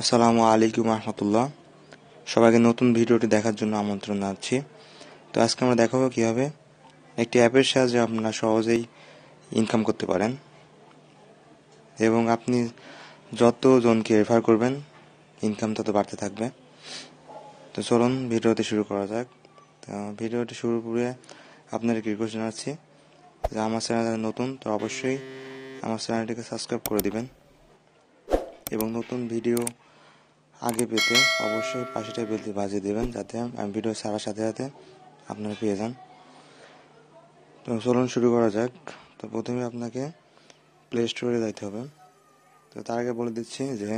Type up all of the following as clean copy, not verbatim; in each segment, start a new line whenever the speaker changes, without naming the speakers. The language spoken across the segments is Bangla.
আসসালামু আলাইকুম রহমতুল্লাহ। সবাইকে নতুন ভিডিওটি দেখার জন্য আমন্ত্রণ জানাচ্ছি। তো আজকে আমরা দেখাবো কীভাবে একটি অ্যাপের সাহায্যে আপনারা সহজেই ইনকাম করতে পারেন এবং আপনি যতজনকে রেফার করবেন ইনকাম তত বাড়তে থাকবে। তো চলুন ভিডিওটি শুরু করা যাক। তো ভিডিওটি শুরু করে আপনাদেরকে রিকোয়েস্ট জানাচ্ছি যে আমার চ্যানেল নতুন, তো অবশ্যই আমার চ্যানেলটিকে সাবস্ক্রাইব করে দিবেন এবং নতুন ভিডিও আগে পেতে অবশ্যই পাশেটা বেলটি বাজিয়ে দেবেন, যাতে আমি ভিডিও ছাড়ার সাথে সাথে আপনারা পেয়ে যান। তো চলুন শুরু করা যাক। তো প্রথমে আপনাকে প্লে স্টোরে যাইতে হবে। তো তার আগে বলে দিচ্ছি যে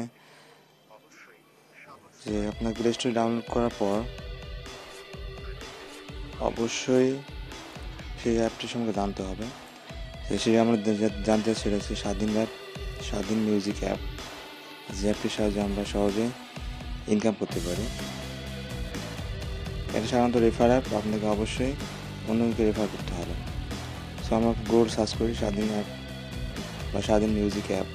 আপনার প্লে স্টোরে ডাউনলোড করার পর অবশ্যই সেই অ্যাপটির সঙ্গে জানতে হবে। সেটা আমরা জানতে সেটা হচ্ছে স্বাধীন অ্যাপ, স্বাধীন মিউজিক অ্যাপ, যে অ্যাপটির সাহায্যে আমরা সহজে ইনকাম করতে পারি। এটা সাধারণত রেফার অ্যাপ, আপনাকে অবশ্যই অন্যকে রেফার করতে হবে। সো আমরা গোল সার্চ করি স্বাধীন অ্যাপ বা স্বাধীন মিউজিক অ্যাপ।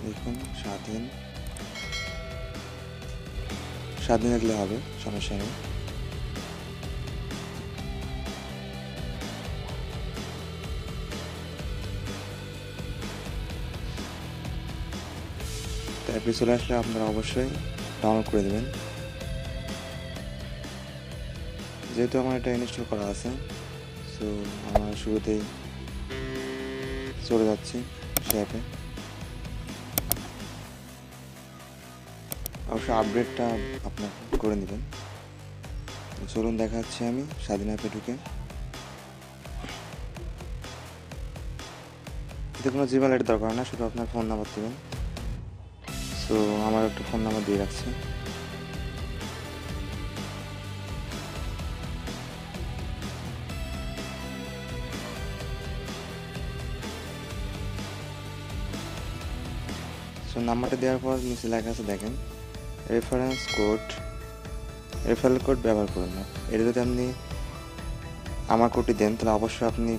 দেখুন স্বাধীন লিখলে হবে, সমস্যা নেই। তো অ্যাপে চলে আসলে আপনারা অবশ্যই ডাউনলোড করে দেবেন। যেহেতু আমার এটা ইনস্টল করা আছে, সো আমরা শুরুতেই চলে যাচ্ছি সে অ্যাপে। অবশ্যই আপডেটটা আপনার করে নেবেন। চলুন দেখাচ্ছি আমি স্বাধীন অ্যাপে ঢুকে। এতে কোনো জিমেল আইডি দরকার না, শুধু আপনার ফোন নাম্বার দেবেন। সো আমার একটা ফোন নাম্বার দিয়ে রাখছি। সো নাম্বারটা দেওয়ার পর নিচে লেখা আছে দেখেন রেফারেল কোড ব্যবহার করুন না। এটা যদি আপনি আমার কোডটি দেন তাহলে অবশ্যই আপনি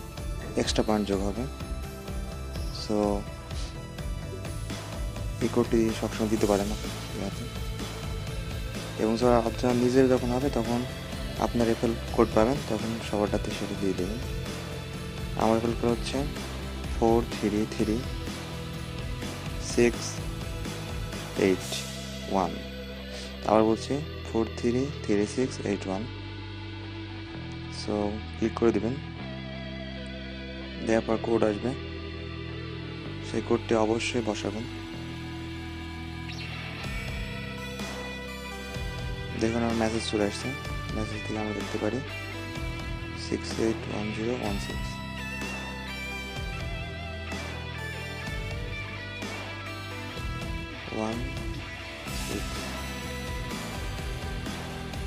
এক্সট্রা পয়েন্ট যোগ হবে। সো এই কোডটি সবসময় দিতে পারেন এবং আপনার নিজের যখন হবে তখন আপনার রেফারেল কোড পাবেন, তখন সবারটাতে সেটা দিয়ে দেবেন। আমার রেফারেল কোড হচ্ছে 4336681। আবার বলছি 4336681। সো ক্লিক করে দেবেন। দেওয়ার পর কোড আসবে, সেই কোডটি অবশ্যই বসাবেন। দেখুন আমার মেসেজ চলে আসছে। মেসেজ থেকে আমরা দেখতে পারি 681016।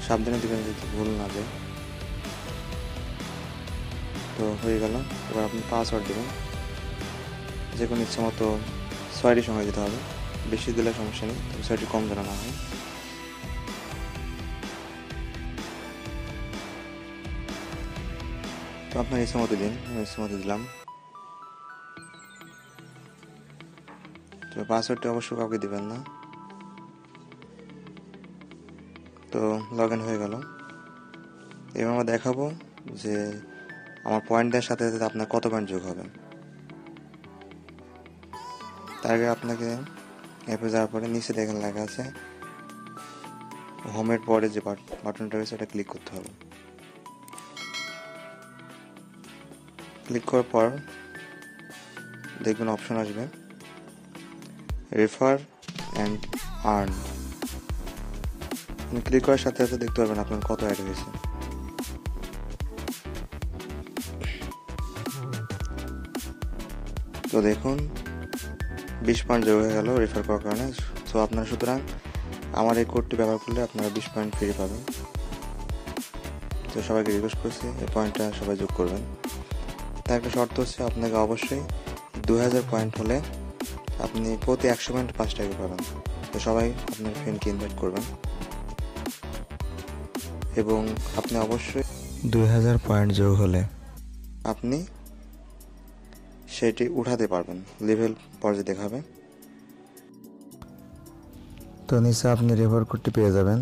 সাবধানে দেবেন যদি ভুল না যায়। তো হয়ে গেল। এবার আপনি পাসওয়ার্ড দেবেন, যে কোনো ইচ্ছা মতো 6টি সময় দিতে হবে, বেশি দিলে সমস্যা নেই, তবে 6টি কম যেন না হয়। তো আপনার ইচ্ছা মতো দিন, ইচ্ছা মতো দিলাম। তো পাসওয়ার্ডটি অবশ্যই কাউকে দেবেন না। তো লগ ইন হয়ে গেল। এবার আমরা দেখাবো যে আমার পয়েন্ট দেওয়ার সাথে সাথে আপনার কত পয়েন্ট যোগ হবে। তার আগে আপনাকে অ্যাপে যাওয়ার পরে নিচে দেখেন লেখা আছে হোমের পরে যে বাটনটা রয়েছে ওটা ক্লিক করতে হবে। ক্লিক করার পর দেখবেন অপশন আসবে রেফার অ্যান্ড আর্ন। ক্লিক করার সাথে সাথে দেখতে পারবেন আপনার কত অ্যাড হয়েছে। তো দেখুন 20 পয়েন্ট যোগ হয়ে গেল রেফার করার কারণে। সো আপনারা সুতরাং আমার এই কোডটি ব্যবহার করলে আপনারা 20 পয়েন্ট ফ্রি পাবেন। তো সবাইকে রিকোয়েস্ট করছি এই পয়েন্টটা সবাই যোগ করবেন। তার একটা শর্ত হচ্ছে আপনাকে অবশ্যই 2000 পয়েন্ট হলে আপনি প্রতি 100 পয়েন্ট 5 টাকা পাবেন। তো সবাই আপনার ফ্রেন্ডকে ইনভাইট করবেন এবং আপনি অবশ্যই
2000 পয়েন্ট যোগ হলে
আপনি সেটি উঠাতে পারবেন, লেভেল পর্যায়ে দেখাবে। তো নিচে আপনি রেফার কোডটি পেয়ে যাবেন।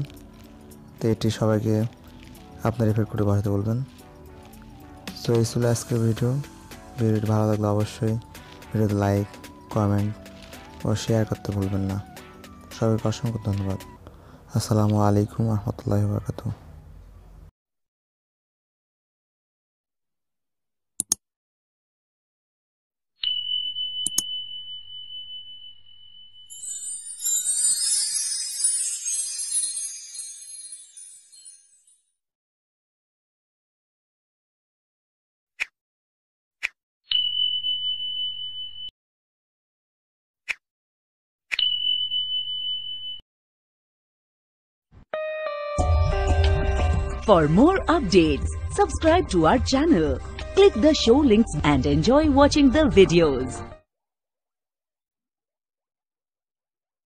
তো এটি সবাইকে আপনার রেফার কোডে পাঠাতে বলবেন। তো এই ছিল আজকের ভিডিওটি ভালো লাগলে অবশ্যই ভিডিওতে লাইক, কমেন্ট ও শেয়ার করতে ভুলবেন না। সবাইকে অসংখ্য ধন্যবাদ। আসসালামু আলাইকুম রহমতুল্লাহি ওয়া বারাকাতুহু।
For more updates, subscribe to our channel, click the show links and enjoy watching the videos.